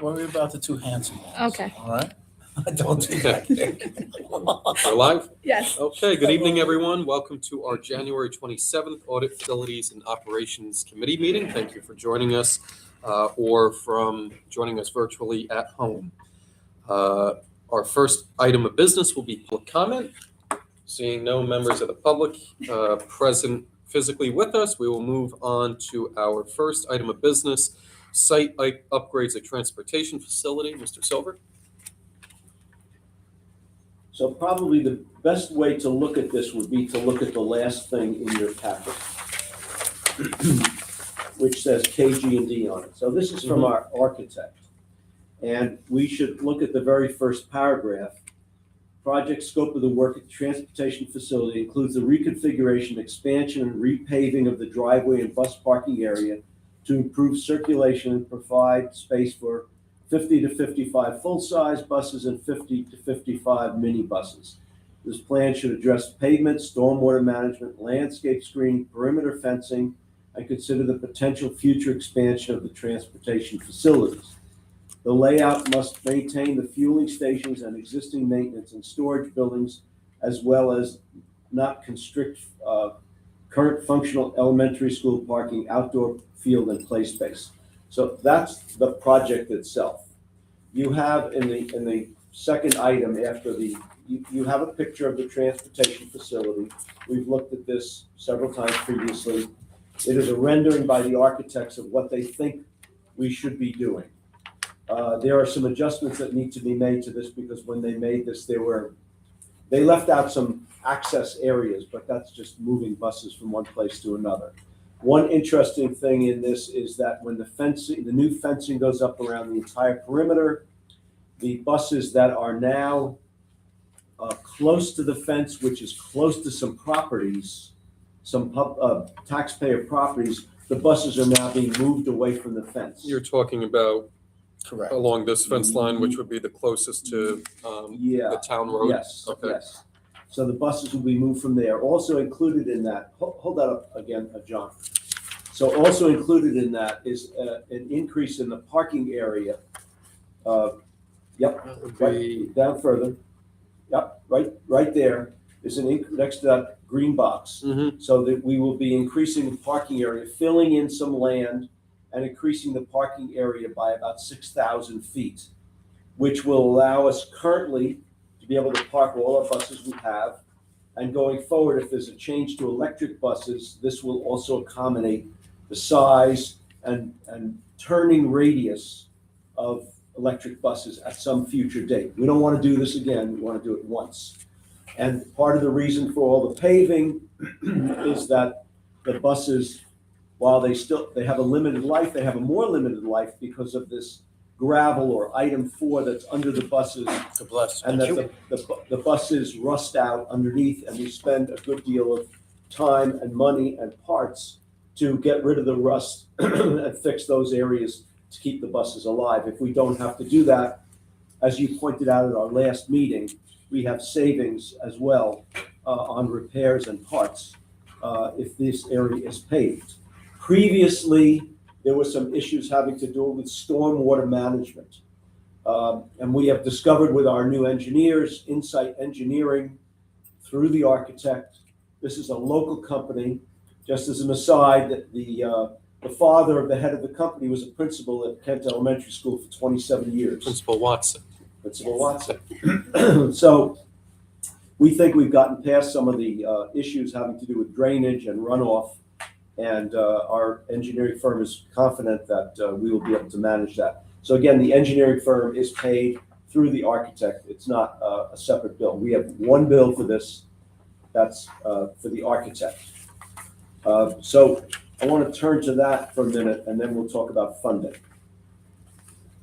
worry about the two handsome ones. Okay. All right? Don't do that. We're live? Yes. Okay, good evening, everyone. Welcome to our January 27th Audit, Facilities, and Operations Committee meeting. Thank you for joining us or from joining us virtually at home. Our first item of business will be public comment. Seeing no members of the public present physically with us, we will move on to our first item of business, site upgrades at transportation facility. Mr. Silver? So probably the best way to look at this would be to look at the last thing in your packet, which says KG&D on it. So this is from our architect. And we should look at the very first paragraph. Project scope of the work at the transportation facility includes the reconfiguration, expansion, and repaving of the driveway and bus parking area to improve circulation and provide space for 50 to 55 full-size buses and 50 to 55 minibuses. This plan should address pavement, stormwater management, landscape screening, perimeter fencing, and consider the potential future expansion of the transportation facilities. The layout must maintain the fueling stations and existing maintenance and storage buildings, as well as not constrict current functional elementary school parking, outdoor field, and play space. So that's the project itself. You have in the second item after you have a picture of the transportation facility. We've looked at this several times previously. It is a rendering by the architects of what they think we should be doing. There are some adjustments that need to be made to this because when they made this, they left out some access areas, but that's just moving buses from one place to another. One interesting thing in this is that when the new fencing goes up around the entire perimeter, the buses that are now close to the fence, which is close to some properties, some taxpayer properties, the buses are now being moved away from the fence. You're talking about Correct. along this fence line, which would be the closest to the town road? Yes, Okay. yes. So the buses will be moved from there. Also included in that, hold that up again, John. So also included in that is an increase in the parking area. Yep, That would right, be, down further. Yep, right there is next to that green box. So that we will be increasing the parking area, filling in some land and increasing the parking area by about 6,000 feet, which will allow us currently to be able to park all our buses we have. And going forward, if there's a change to electric buses, this will also accommodate the size and turning radius of electric buses at some future date. We don't want to do this again, we want to do it once. And part of the reason for all the paving is that the buses, while they have a limited life, they have a more limited life because of this gravel or item 4 that's under the buses. And that the buses rust out underneath, and we spend a good deal of time and money and parts to get rid of the rust and fix those areas to keep the buses alive. If we don't have to do that, as you pointed out at our last meeting, we have savings as well on repairs and parts if this area is paved. Previously, there were some issues having to do with stormwater management. And we have discovered with our new engineers, Insight Engineering, through the architect, this is a local company. Just as an aside, that the father of the head of the company was a principal at Kent Elementary School for 27 years. Principal Watson. Principal Watson. So we think we've gotten past some of the issues having to do with drainage and runoff. And our engineering firm is confident that we will be able to manage that. So again, the engineering firm is paid through the architect. It's not a separate bill. We have one bill for this. That's for the architect. So I want to turn to that for a minute, and then we'll talk about funding.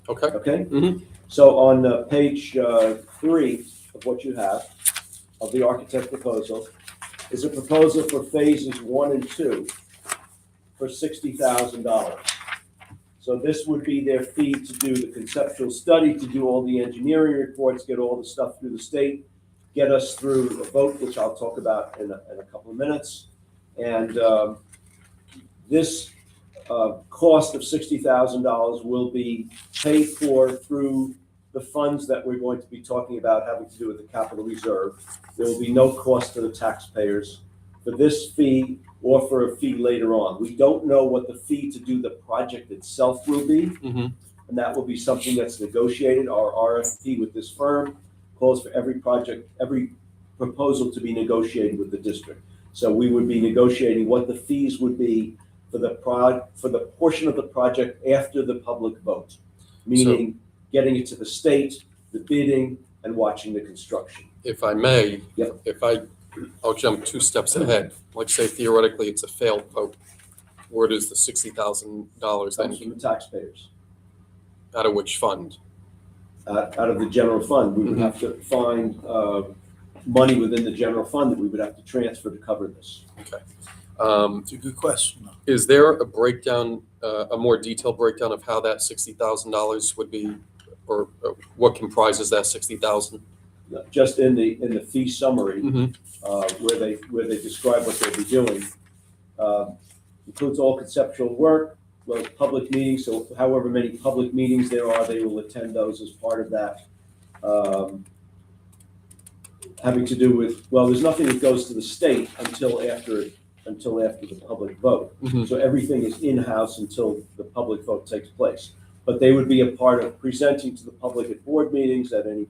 Okay. Okay? So on page 3 of what you have of the architect proposal is a proposal for phases 1 and 2 for $60,000. So this would be their fee to do the conceptual study, to do all the engineering reports, get all the stuff through the state, get us through a vote, which I'll talk about in a couple of minutes. And this cost of $60,000 will be paid for through the funds that we're going to be talking about having to do with the capital reserve. There will be no cost to the taxpayers for this fee or for a fee later on. We don't know what the fee to do the project itself will be, Mhm. and that will be something that's negotiated. Our RFP with this firm calls for every project, every proposal to be negotiated with the district. So we would be negotiating what the fees would be for the portion of the project after the public vote, meaning getting it to the state, the bidding, and watching the construction. If I may, Yep. I'll jump 2 steps ahead. Like say theoretically it's a failed vote. Where does the $60,000 then Comes from the taxpayers. out of which fund? Out of the general fund, we would have to find money within the general fund that we would have to transfer to cover this. It's a good question. Is there a breakdown, a more detailed breakdown of how that $60,000 would be, or what comprises that 60,000? Just in the fee summary, Mhm. where they describe what they'll be doing, includes all conceptual work, well, public meetings, so however many public meetings there are, they will attend those as part of that. Having to do with, well, there's nothing that goes to the state until after the public vote. Mhm. So everything is in-house until the public vote takes place. But they would be a part of presenting to the public at board meetings, at any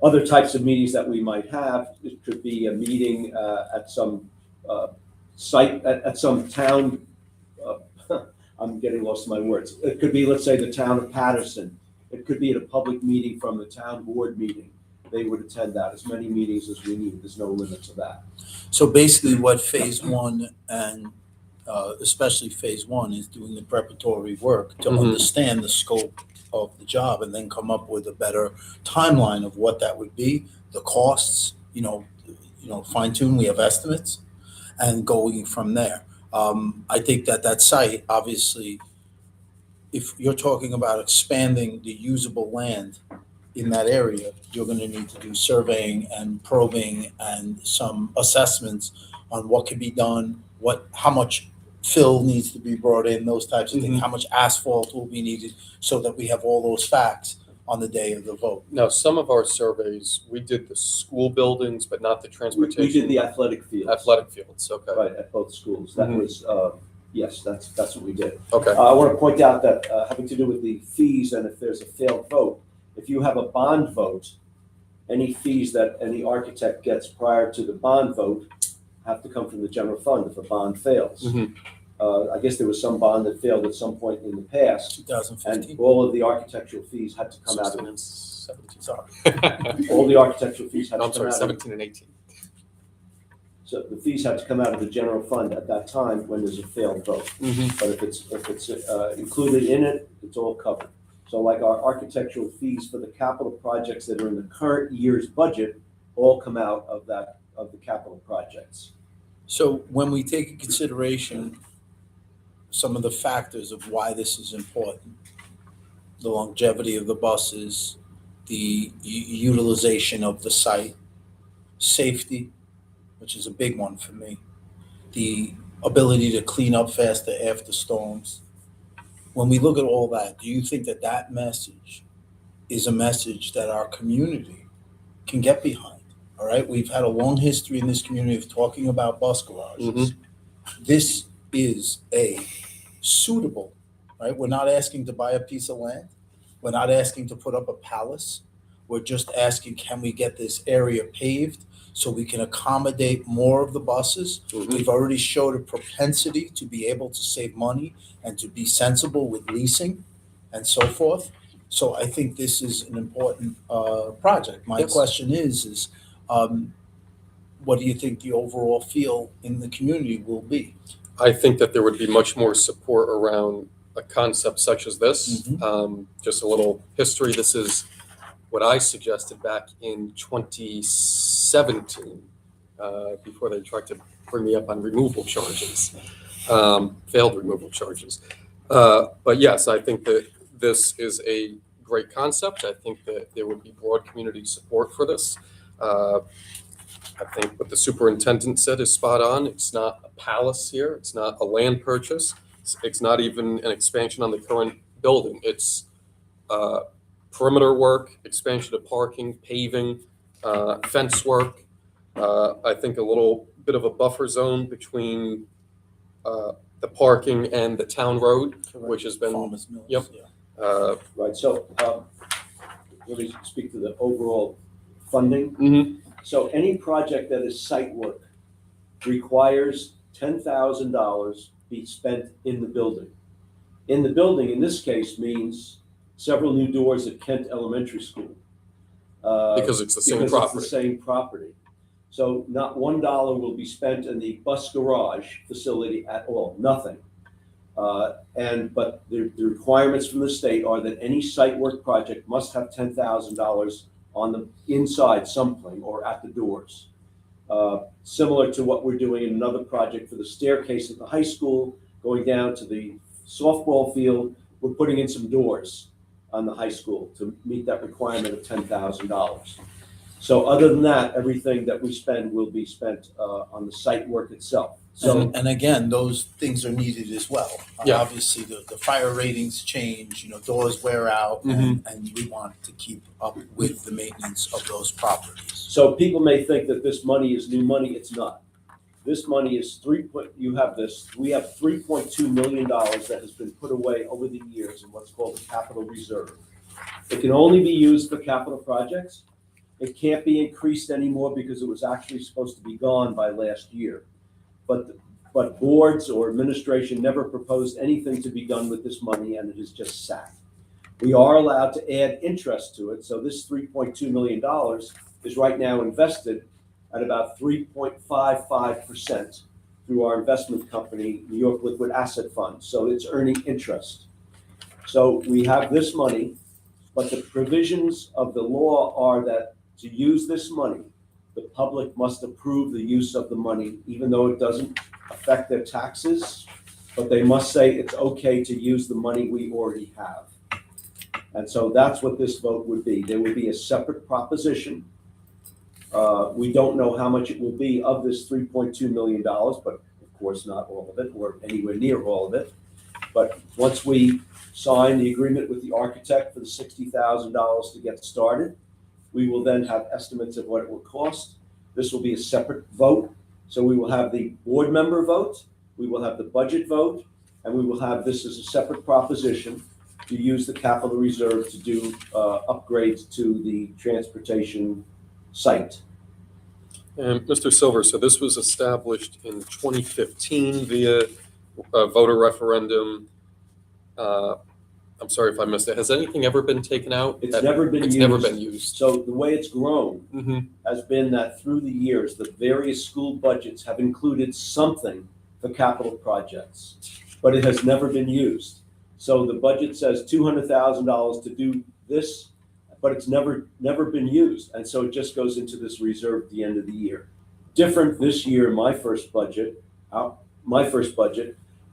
other types of meetings that we might have. It could be a meeting at some site, at some town, I'm getting lost in my words. It could be, let's say, the town of Patterson. It could be at a public meeting from the town board meeting. They would attend that, as many meetings as we need. There's no limit to that. So basically what phase one and especially phase one is doing the preparatory work to Mhm. understand the scope of the job and then come up with a better timeline of what that would be, the costs, fine tune, we have estimates, and going from there. I think that site, obviously, if you're talking about expanding the usable land in that area, you're gonna need to do surveying and probing and some assessments on what can be done, how much fill needs to be brought in, those types of things, Mhm. how much asphalt will be needed, so that we have all those facts on the day of the vote. Now, some of our surveys, we did the school buildings, but not the We transportation. did the athletic fields. Athletic fields, okay. Right, at both schools. That Mhm. was, yes, that's what we did. Okay. I want to point out that having to do with the fees, and if there's a failed vote, if you have a bond vote, any fees that any architect gets prior to the bond vote have to come from the general fund if a bond fails. Mhm. I guess there was some bond that failed at some point in the past, 2015. and all of the architectural fees had to come out 16 of, and 17. Sorry. all the architectural fees had No, to I'm come sorry, out of, 17 and 18. so the fees had to come out of the general fund at that time when there's a failed vote. Mhm. But if it's included in it, it's all covered. So like our architectural fees for the capital projects that are in the current year's budget all come out of the capital projects. So when we take in consideration some of the factors of why this is important, the longevity of the buses, the utilization of the site, safety, which is a big one for me, the ability to clean up faster after storms. When we look at all that, do you think that message is a message that our community can get behind? All right, we've had a long history in this community of talking about bus garages. This is a suitable, right? We're not asking to buy a piece of land. We're not asking to put up a palace. We're just asking, can we get this area paved so we can accommodate more of the buses? Mhm. We've already showed a propensity to be able to save money and to be sensible with leasing and so forth. So I think this is an important project. My Yes. question is what do you think the overall feel in the community will be? I think that there would be much more support around a concept such as this. Just a little history. This is what I suggested back in 2017, before they tried to bring me up on removal charges, failed removal charges. But yes, I think that this is a great concept. I think that there would be broad community support for this. I think what the superintendent said is spot on. It's not a palace here. It's not a land purchase. It's not even an expansion on the current building. It's perimeter work, expansion of parking, paving, fence work. I think a little bit of a buffer zone between the parking and the town road, which has been, Farmers Mills. Yep. Yeah. Right, so let me speak to the overall funding. mhm, So any project that is site work requires $10,000 be spent in the building. In the building, in this case, means several new doors at Kent Elementary School. because it's the same Because property. it's the same property. So not $1 will be spent in the bus garage facility at all, nothing. But the requirements from the state are that any site work project must have $10,000 on the inside something or at the doors. Similar to what we're doing in another project for the staircase at the high school, going down to the softball field, we're putting in some doors on the high school to meet that requirement of $10,000. So other than that, everything that we spend will be spent on the site work itself. So And again, those things are needed as well. Yeah. Obviously, the fire ratings change, doors wear out, and we want to keep up with the maintenance of those properties. So people may think that this money is new money. It's not. This money is we have $3.2 million that has been put away over the years in what's called the capital reserve. It can only be used for capital projects. It can't be increased anymore because it was actually supposed to be gone by last year. But boards or administration never proposed anything to be done with this money, and it is just sat. We are allowed to add interest to it, so this $3.2 million is right now invested at about 3.55% through our investment company, New York Liquid Asset Fund. So it's earning interest. So we have this money, but the provisions of the law are that to use this money, the public must approve the use of the money, even though it doesn't affect their taxes, but they must say it's okay to use the money we already have. And so that's what this vote would be. There would be a separate proposition. We don't know how much it will be of this $3.2 million, but of course not all of it, or anywhere near all of it. But once we sign the agreement with the architect for the $60,000 to get started, we will then have estimates of what it will cost. This will be a separate vote. So we will have the board member vote, we will have the budget vote, and we will have this as a separate proposition to use the capital reserve to do upgrades to the transportation site. And Mr. Silver, so this was established in 2015 via a voter referendum. I'm sorry if I missed it. Has anything ever been taken out? It's never been It's used. never been used. So the way it's grown Mhm. has been that through the years, the various school budgets have included something for capital projects, but it has never been used. So the budget says $200,000 to do this, but it's never been used. And so it just goes into this reserve at the end of the year. Different this year, my first budget,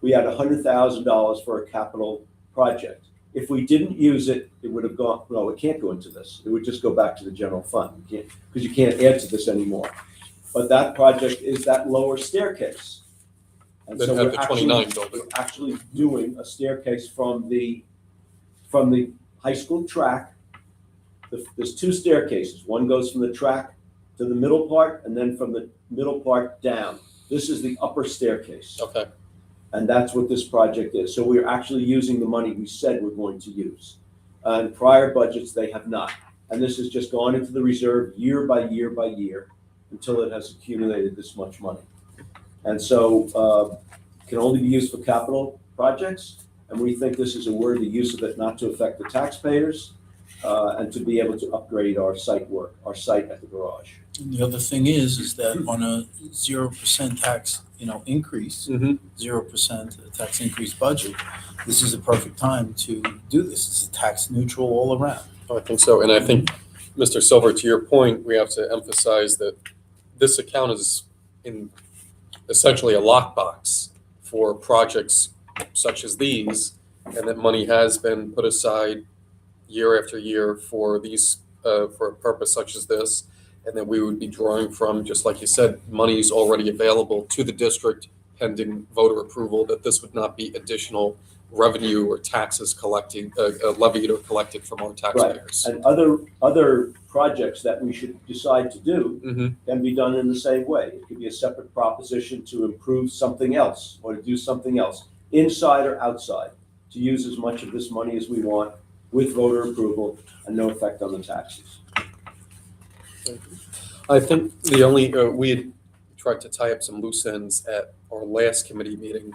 we had $100,000 for a capital project. If we didn't use it, it would have gone, no, it can't go into this. It would just go back to the general fund. Because you can't add to this anymore. But that project is that lower staircase. And Then so have we're the 29 building. we're actually doing a staircase from the high school track. There's two staircases. One goes from the track to the middle part, and then from the middle part down. This is the upper staircase. Okay. And that's what this project is. So we're actually using the money we said we're going to use. In prior budgets, they have not. And this has just gone into the reserve year by year by year until it has accumulated this much money. And so it can only be used for capital projects. And we think this is a worthy use of it, not to affect the taxpayers, and to be able to upgrade our site at the garage. And the other thing is that on a 0% tax, increase, Mhm. 0% tax increase budget, this is a perfect time to do this. It's tax neutral all around. I think so. And I think, Mr. Silver, to your point, we have to emphasize that this account is in essentially a lockbox for projects such as these, and that money has been put aside year after year for these, for a purpose such as this. and then we would be drawing from, just like you said, monies already available to the district pending voter approval, that this would not be additional revenue or taxes levied or collected from our taxpayers. And other projects that we should decide to do Mhm. can be done in the same way. It could be a separate proposition to improve something else or to do something else, inside or outside, to use as much of this money as we want with voter approval and no effect on the taxes. I think the only, we had tried to tie up some loose ends at our last committee meeting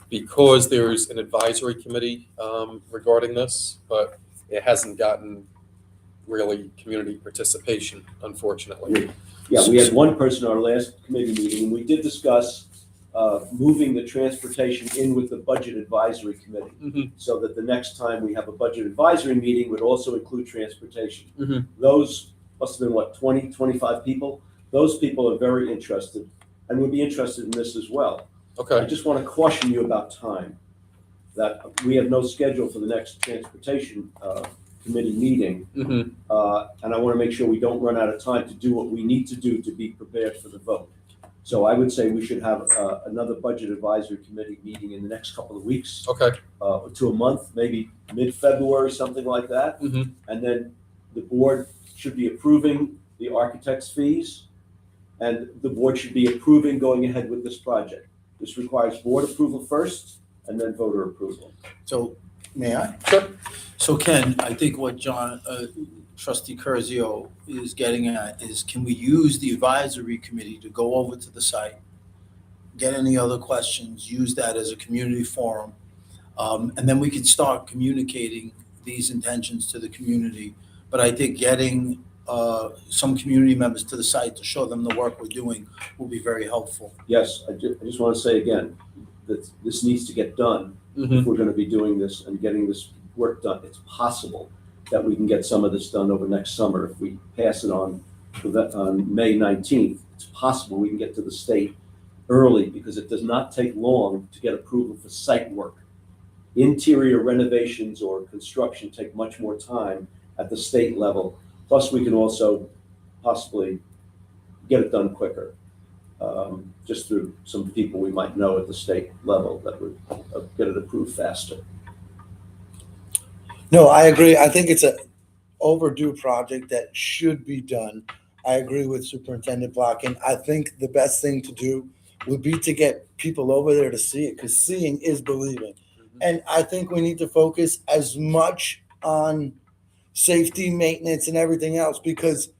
because there's an advisory committee regarding this, but it hasn't gotten really community participation, unfortunately. Yeah, we had one person at our last committee meeting, and we did discuss moving the transportation in with the budget advisory committee, Mhm. so that the next time we have a budget advisory meeting would also include transportation. Mhm. Those must have been, what, 20, 25 people? Those people are very interested and would be interested in this as well. I Okay. just want to caution you about time, that we have no schedule for the next transportation committee meeting. Mhm. And I want to make sure we don't run out of time to do what we need to do to be prepared for the vote. So I would say we should have another budget advisory committee meeting in the next couple of weeks, Okay. to a month, maybe mid-February, something like that. Mhm. And then the board should be approving the architect's fees, and the board should be approving going ahead with this project. This requires board approval first and then voter approval. So, may I? Sure. So Ken, I think what Trustee Curzio is getting at is, can we use the advisory committee to go over to the site, get any other questions, use that as a community forum, and then we can start communicating these intentions to the community. But I think getting some community members to the site to show them the work we're doing will be very helpful. Yes, I just want to say again, that this needs to get done if we're going to be doing this and getting this work done. It's possible that we can get some of this done over next summer. If we pass it on May 19th, it's possible we can get to the state early, because it does not take long to get approval for site work. Interior renovations or construction take much more time at the state level. Plus, we can also possibly get it done quicker, just through some people we might know at the state level that would get it approved faster. No, I agree. I think it's an overdue project that should be done. I agree with Superintendent Blockin. I think the best thing to do would be to get people over there to see it, because seeing is believing. And I think we need to focus as much on safety, maintenance, and everything else, because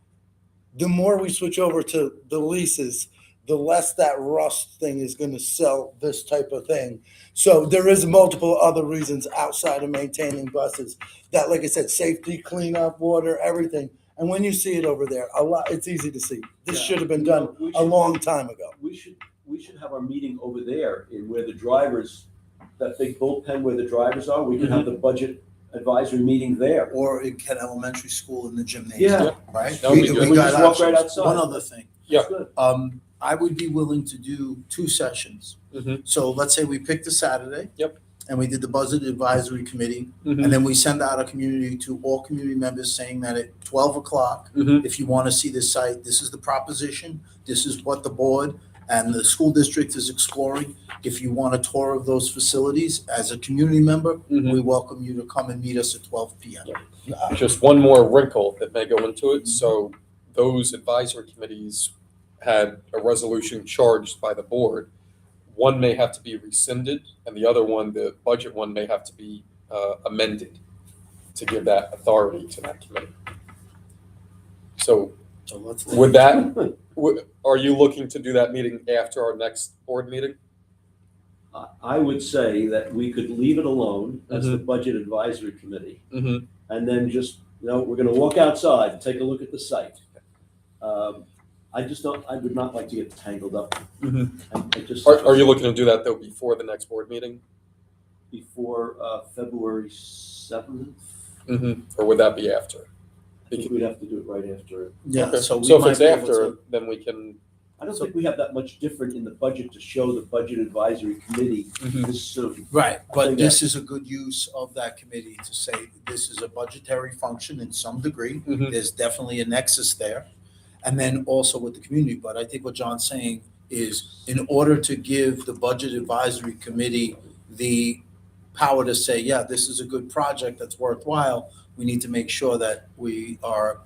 the more we switch over to the leases, the less that rust thing is going to sell this type of thing. So there is multiple other reasons outside of maintaining buses that, like I said, safety, cleanup, water, everything. And when you see it over there, it's easy to see. This Yeah. should have been done a long time ago. We should have our meeting over there in where the drivers, that big bullpen where the drivers are. We could have the budget advisory meeting there. Or in Kent Elementary School in the gymnasium, Yeah. right? That would be We good. We got just walk right options. outside. One other thing, Yeah. Good. I would be willing to do 2 sessions. Mhm. So let's say we picked a Saturday. Yep. And we did the budget advisory committee, Mhm. and then we send out a community to all community members saying that at 12 o'clock, Mhm. if you want to see this site, this is the proposition, this is what the board and the school district is exploring. If you want a tour of those facilities as a community member, Mhm. we welcome you to come and meet us at 12 p.m. Just one more wrinkle that may go into it. So those advisory committees had a resolution charged by the board. One may have to be rescinded, and the other one, the budget one, may have to be amended to give that authority to that committee. So So let's. with that, are you looking to do that meeting after our next board meeting? I would say that we could leave it alone as the budget advisory committee, Mm-hmm. and then just, we're going to walk outside and take a look at the site. I would not like to get tangled up. Are you looking to do that though before the next board meeting? Before February 7th? Or would that be after? I think we'd have to do it right after it. Yeah, Okay. so we So if might it's be able after, to. then we can. I don't think we have that much different in the budget to show the budget advisory committee this soon. Right, I but think this is a good use of that committee to say this is a budgetary function in some degree. Mhm. There's definitely a nexus there. and then also with the community. But I think what John's saying is, in order to give the Budget Advisory Committee the power to say, yeah, this is a good project that's worthwhile, we need to make sure that we are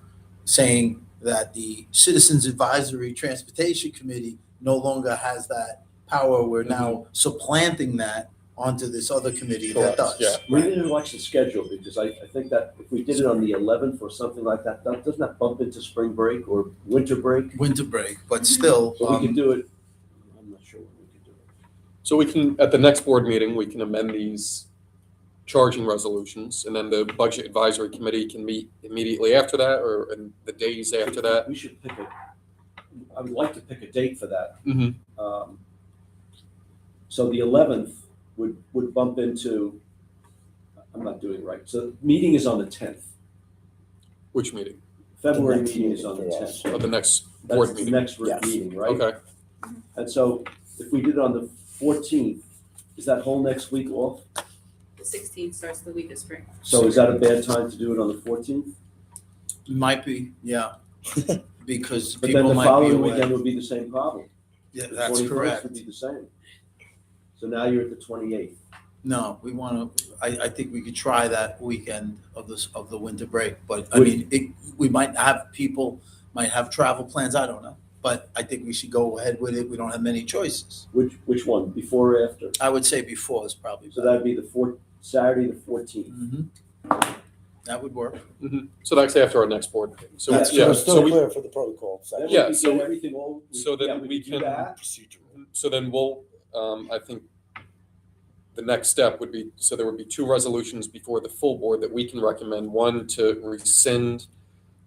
saying that the Citizens Advisory Transportation Committee no longer has that power. We're now supplanting that onto this other committee that Correct, does. yeah. We need to watch the schedule, because I think that if we did it on the 11th or something like that, doesn't that bump into spring break or winter break? Winter break, but still. So we could do it, I'm not sure when we could do it. So we can, at the next board meeting, we can amend these charging resolutions, and then the Budget Advisory Committee can meet immediately after that, or in the days after that. We should I would like to pick a date for that. Mm-hmm. So the 11th would bump into, I'm not doing it right. So the meeting is on the 10th. Which meeting? February next meeting is on the meeting for us. 10th. Of the next board That's the meeting? next Yes. meeting, right? Okay. And so if we did it on the 14th, is that whole next week off? The 16th starts the week of spring. So is that a bad time to do it on the 14th? Might be, yeah, because But then people the might be following away. weekend would be the same problem. Yeah, The that's 21st correct. would be the same. So now you're at the 28th. No, we want to, I think we could try that weekend of the winter break, but I Would- mean, we might have people, might have travel plans, I don't know. But I think we should go ahead with it. We don't have many choices. Which one, before or after? I would say before is probably So better. that'd be Saturday, the 14th. That would work. Mm-hmm. So that's after our next board meeting. So, That's yeah, still so we, clear for the protocol Then section. we Yeah, could so- get everything all. so then yeah, we could do can- that. Procedural. so then we'll, I think the next step would be, so there would be two resolutions before the full board that we can recommend. One to rescind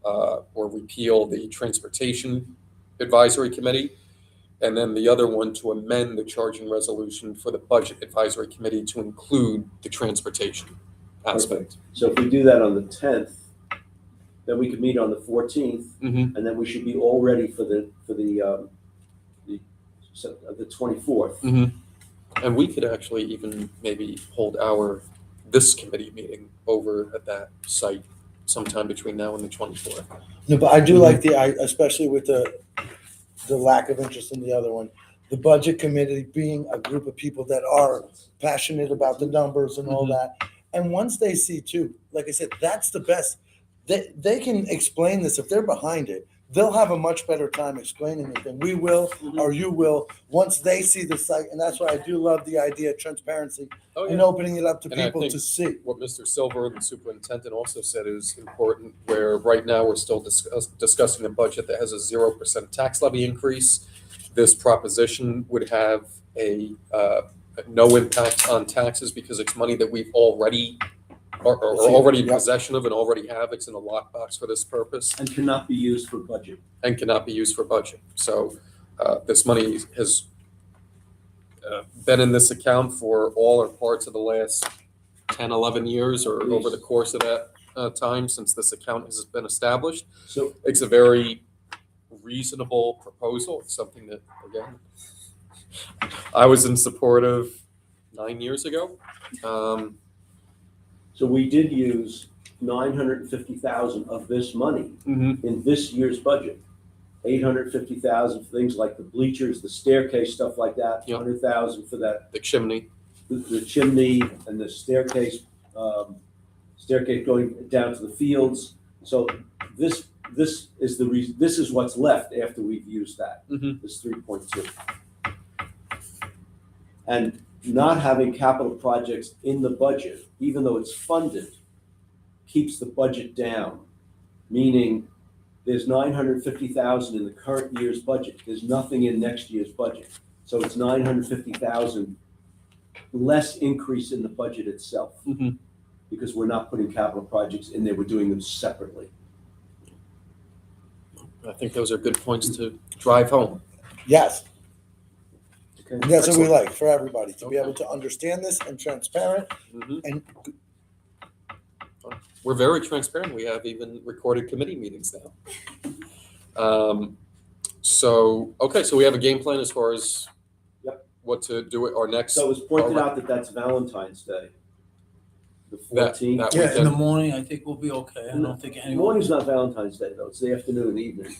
or repeal the Transportation Advisory Committee, and then the other one to amend the charging resolution for the Budget Advisory Committee to include the transportation aspect. So if we do that on the 10th, then we could meet on the 14th, Mm-hmm. and then we should be all ready for the 24th. Mm-hmm. And we could actually even maybe hold this committee meeting over at that site sometime between now and the 24th. No, but I do like especially with the lack of interest in the other one, the budget committee being a group of people that are passionate about the numbers and all that. And once they see too, like I said, that's the best. They can explain this. If they're behind it, they'll have a much better time explaining it than we will or you will once they see the site. And that's why I do love the idea of transparency Oh, and yeah. opening it up to And I people think- to see. What Mr. Silver, the superintendent, also said is important, where right now we're still discussing a budget that has a 0% tax levy increase. This proposition would have a no impact on taxes because it's money that we've already are already in Yep. possession of and already have. It's in a lockbox for this purpose And cannot be used for budget. and cannot be used for budget. So this money has been in this account for all or parts of the last 10, 11 years or over the course of that time since this account has been established. So It's a very reasonable proposal. It's something that, again, I was in support of 9 years ago. So we did use 950,000 of this money in this year's budget. 850,000 for things like the bleachers, the staircase, stuff like that. Yep. 100,000 for that, The chimney. the chimney and the staircase, staircase going down to the fields. So this is the reason. This is what's left after we've used that. Mhm. This 3.2. And not having capital projects in the budget, even though it's funded, keeps the budget down. Meaning there's 950,000 in the current year's budget. There's nothing in next year's budget. So it's 950,000 less increase in the budget itself. Mhm. Because we're not putting capital projects in there, we're doing them separately. I think those are good points to drive home. Yes. Okay. And that's what we Excellent. like for everybody to be Okay. able to understand this and transparent Mhm. and We're very transparent. We have even recorded committee meetings now. So we have a game plan as far as Yep. what to do at our next. So it was pointed out that that's Valentine's Day. The That- 14th. that- Yeah, in the weekend. morning, I think we'll be okay. I don't think anyone. Morning's not Valentine's Day though, it's the afternoon and evening.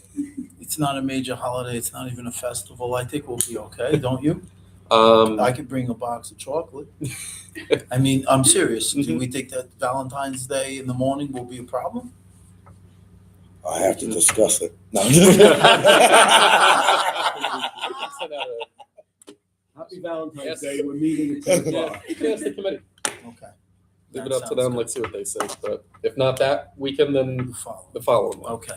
It's not a major holiday. It's not even a festival. I think we'll be okay, don't you? I could bring a box of chocolate. I mean, I'm serious. Do we think that Valentine's Day in the morning will be a problem? I have to discuss it. No, I'm just Happy Valentine's Day, we're meeting at 10 o'clock. You can ask the committee. Okay. Leave That it up to sounds them. good. Let's see what they say. But if not that weekend, then The following. the following one. Okay.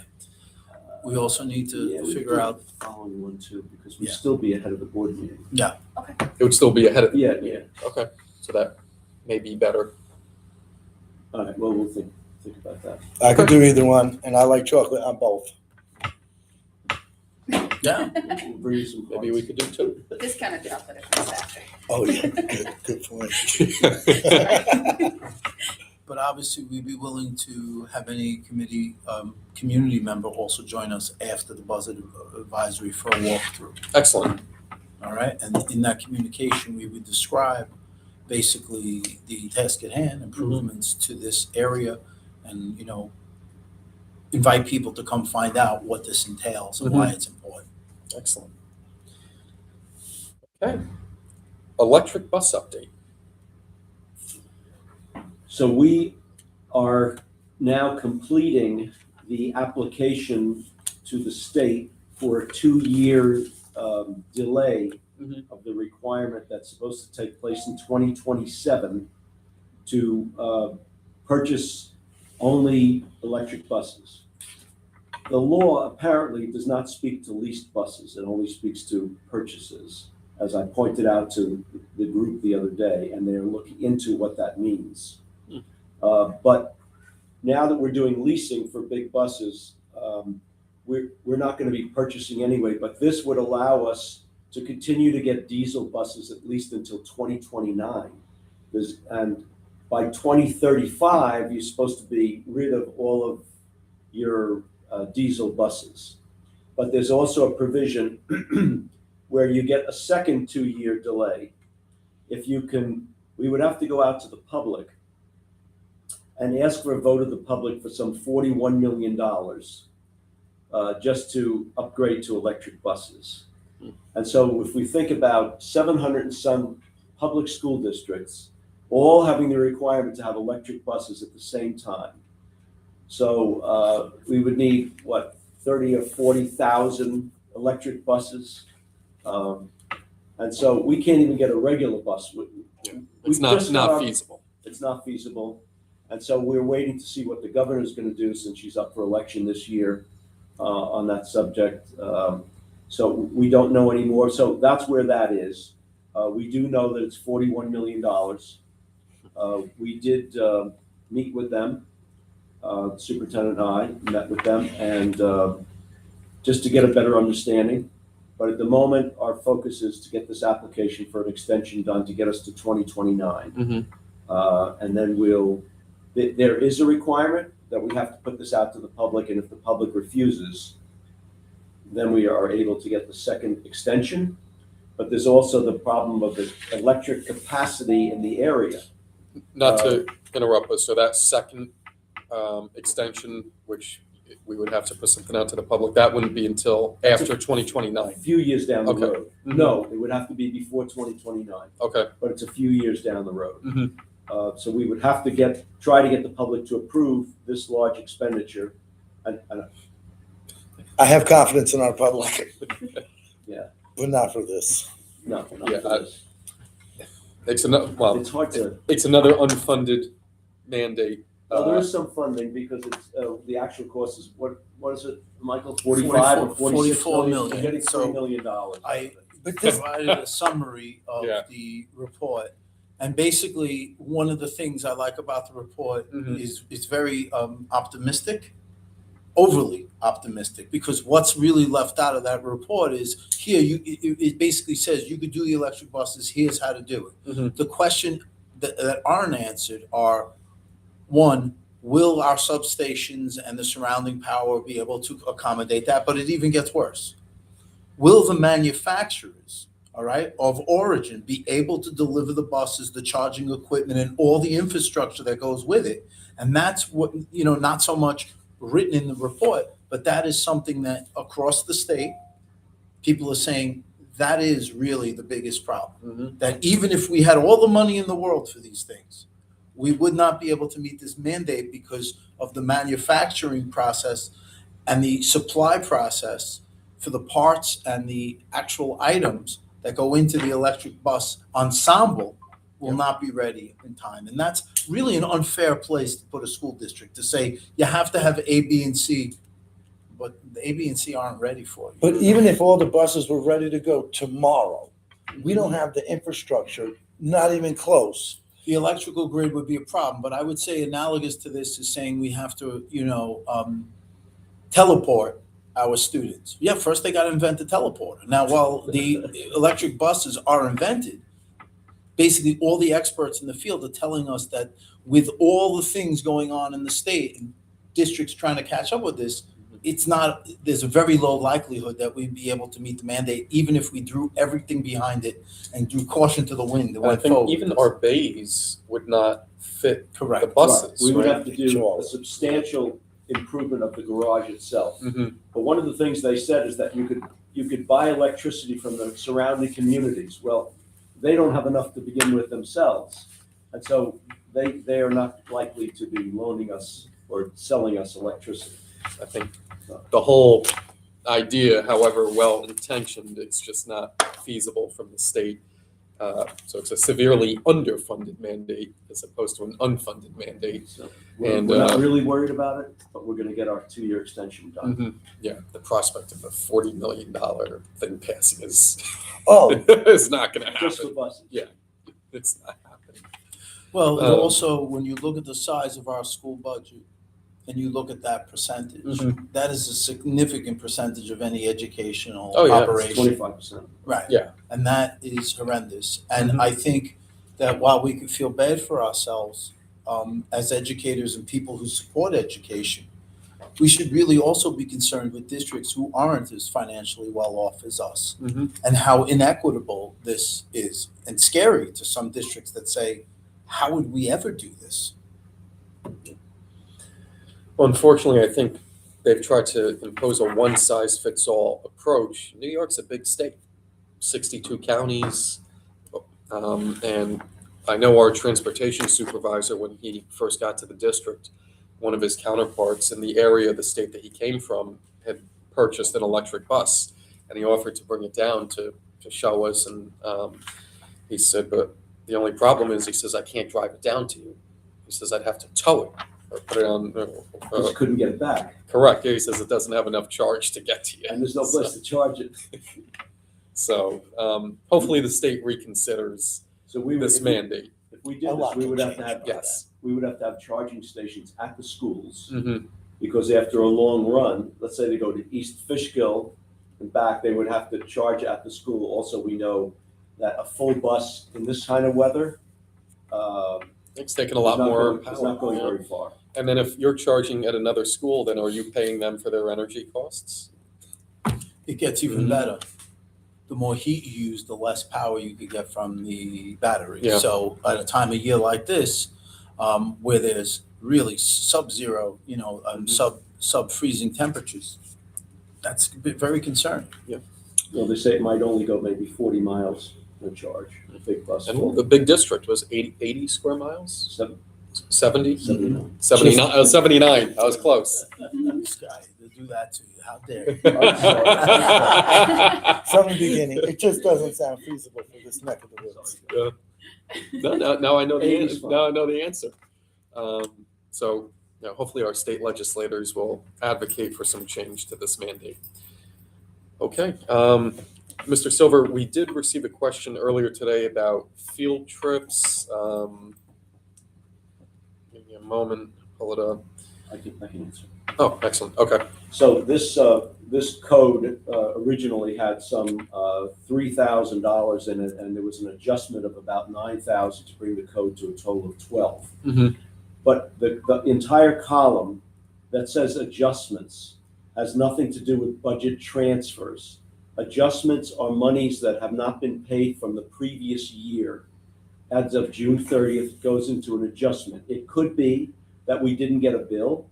We also need Yeah, to we figure could out, the following one too, because we'd Yeah. still be ahead of the board meeting. It would still be ahead of. Yeah. Okay. So that may be better. All right, well, we'll think about that. I could do either one, and I like chocolate on both. yeah, We'll bring you some Maybe we cards. could do two. Discounted chocolate if it's after. Oh, yeah, good point. but obviously we'd be willing to have any community member also join us after the budget advisory for a walkthrough. Excellent. All right, and in that communication, we would describe basically the task at hand, improvements to this area, and, invite people to come find out what this entails and why it's important. Excellent. Okay. Electric bus update. So we are now completing the application to the state for a 2-year delay of the requirement that's supposed to take place in 2027 to purchase only electric buses. The law apparently does not speak to leased buses, it only speaks to purchases, as I pointed out to the group the other day, and they're looking into what that means. But now that we're doing leasing for big buses, we're not going to be purchasing anyway, but this would allow us to continue to get diesel buses at least until 2029. And by 2035, you're supposed to be rid of all of your diesel buses. But there's also a provision where you get a second 2-year delay. We would have to go out to the public and ask for a vote of the public for some $41 million just to upgrade to electric buses. And so if we think about 700 and some public school districts, all having the requirement to have electric buses at the same time. So we would need, 30 or 40,000 electric buses. And so we can't even get a regular bus. It's not feasible. It's not feasible. And so we're waiting to see what the governor's going to do since she's up for election this year on that subject. So we don't know anymore. So that's where that is. We do know that it's $41 million. We did meet with them. Superintendent and I met with them, and just to get a better understanding. But at the moment, our focus is to get this application for an extension done to get us to 2029. And then there is a requirement that we have to put this out to the public, and if the public refuses, then we are able to get the second extension. But there's also the problem of the electric capacity in the area. Not to interrupt us, so that second extension, which we would have to put something out to the public, that wouldn't be until after 2029. A few years down the Okay. road. No, it would have to be before 2029, Okay. but it's a few years down the road. So we would have to try to get the public to approve this large expenditure. And I have confidence in our public. Yeah. But not for this. no, not Yeah, for this. It's another It's hard to. it's another unfunded mandate. Well, there is some funding because it's the actual cost is what is it, Michael? 45 or 46 44 million. million. You're getting So $3 million. I But this, provided a summary of Yeah. the report. And basically, one of the things I like about the report is it's very optimistic, overly optimistic, because what's really left out of that report is here, it basically says you could do the electric buses, here's how to do it. The question that aren't answered are, one, will our substations and the surrounding power be able to accommodate that? But it even gets worse. Will the manufacturers, all right, of origin be able to deliver the buses, the charging equipment, and all the infrastructure that goes with it? And that's what, not so much written in the report, But that is something that across the state, people are saying that is really the biggest problem. Mhm. That even if we had all the money in the world for these things, we would not be able to meet this mandate because of the manufacturing process and the supply process for the parts and the actual items that go into the electric bus ensemble will Yep. not be ready in time. And that's really an unfair place to put a school district, to say you have to have A, B, and C, but the A, B, and C aren't ready for you. But even if all the buses were ready to go tomorrow, we don't have the infrastructure, not even close. The electrical grid would be a problem, but I would say analogous to this is saying we have to, teleport our students. Yeah, first they got to invent the teleporter. Now, while the electric buses are invented, basically all the experts in the field are telling us that with all the things going on in the state and districts trying to catch up with this, there's a very low likelihood that we'd be able to meet the mandate, even if we drew everything behind it and drew caution to the wind and I went think forward. even our bays would not fit the Correct. buses. We would right? have to do a substantial improvement of the garage itself. Mhm. But one of the things they said is that you could buy electricity from the surrounding communities. Well, they don't have enough to begin with themselves. And so they are not likely to be loaning us or selling us electricity. I think the whole idea, however well-intentioned, it's just not feasible from the state. So it's a severely underfunded mandate as opposed to an unfunded mandate. So And, we're not really worried about it, but we're gonna get our 2-year extension done. Mhm. Yeah, the prospect of a $40 million thing passing is Oh, is not going to Just for happen. buses. Yeah. It's not happening. Well, and Um, also, when you look at the size of our school budget and you look at that percentage, Mhm. that is a significant percentage of any educational Oh, yeah, it's operation. 25%. Right. Yeah. And that is horrendous. And Mhm. I think that while we could feel bad for ourselves as educators and people who support education, we should really also be concerned with districts who aren't as financially well off as us, Mhm. and how inequitable this is, and scary to some districts that say, how would we ever do this? Well, unfortunately, I think they've tried to impose a one-size-fits-all approach. New York's a big state, 62 counties. And I know our transportation supervisor, when he first got to the district, one of his counterparts in the area of the state that he came from had purchased an electric bus, and he offered to bring it down to show us. And he said, but the only problem is, he says, I can't drive it down to you. He says, I'd have to tow it or put it on. Just couldn't get it back. Correct. He says it doesn't have enough charge to get to you. And there's no place to charge it. So hopefully the state reconsiders So we would, this mandate. if we did A this, lot we can would have to change have, by Yes. we would have to have charging stations at the schools. Mm-hmm. Because after a long run, let's say they go to East Fishkill and back, they would have to charge at the school. Also, we know that a full bus in this kind of weather, It's taking a lot more It's not going power. very far. And then if you're charging at another school, then are you paying them for their energy costs? It gets even Mhm. better. The more heat you use, the less power you could get from the battery. Yeah. So at a time of year like this, where there's really sub-zero, sub-freezing temperatures, that's very concerning. Well, they say it might only go maybe 40 miles in charge, a big bus. And the big district was 80 square miles? Seven- 70? 79. 79. 79. I was close. This guy, to do that to you, how dare you? from the beginning, it just doesn't sound feasible for this neck of the woods. Now I know the 80's answer. fine. Now I know the answer. So hopefully our state legislators will advocate for some change to this mandate. Okay, Mr. Silver, we did receive a question earlier today about field trips. Give me a moment, pull it up. I can answer. Oh, excellent. Okay. So this code originally had some $3,000 in it, and there was an adjustment of about $9,000 to bring the code to a total of 12. Mm-hmm. But the entire column that says adjustments has nothing to do with budget transfers. Adjustments are monies that have not been paid from the previous year. As of June 30th, goes into an adjustment. It could be that we didn't get a bill.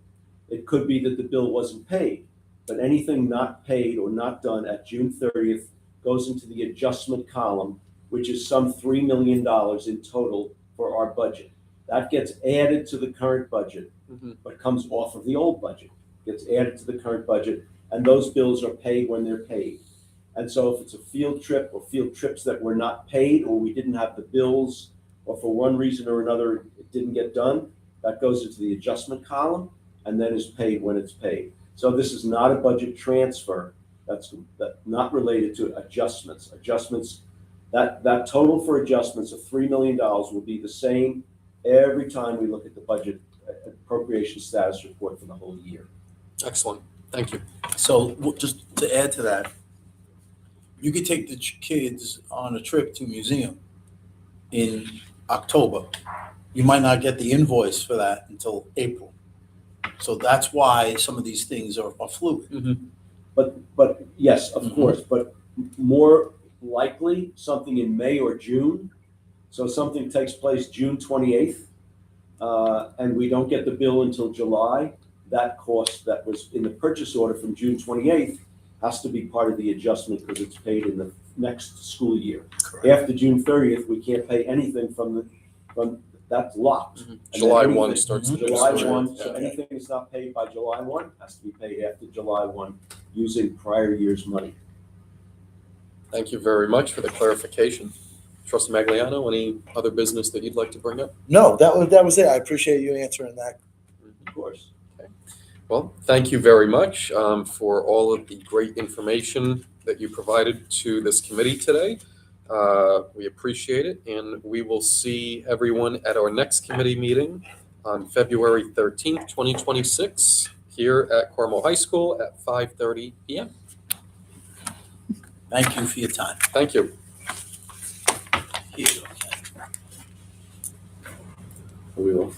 It could be that the bill wasn't paid. but anything not paid or not done at June 30th goes into the adjustment column, which is some $3 million in total for our budget. That gets added to the current budget, but comes off of the old budget, gets added to the current budget, and those bills are paid when they're paid. And so if it's a field trip or field trips that were not paid, or we didn't have the bills, or for one reason or another it didn't get done, that goes into the adjustment column and then is paid when it's paid. So this is not a budget transfer. That's not related to adjustments. Adjustments, that total for adjustments of $3 million will be the same every time we look at the budget appropriation status report for the whole year. Excellent. Thank you. So just to add to that, you could take the kids on a trip to a museum in October. You might not get the invoice for that until April. So that's why some of these things are fluid. But yes, of course, but more likely something in May or June. So something takes place June 28th, and we don't get the bill until July. That cost that was in the purchase order from June 28th has to be part of the adjustment because it's paid in the next school year. Correct. After June 30th, we can't pay anything from that's locked. And then July 1 anything- starts. the July fiscal year. 1, so Yeah. anything that's not paid by July 1 has to be paid after July 1 using prior year's money. Thank you very much for the clarification. Trustee Magliano, any other business that you'd like to bring up? No, that was it. I appreciate you answering that. Of course. Well, thank you very much for all of the great information that you provided to this committee today. We appreciate it, and we will see everyone at our next committee meeting on February 13th, 2026, here at Cornwall High School at 5:30 p.m. Thank you for your time. Thank you. Here, okay. We will.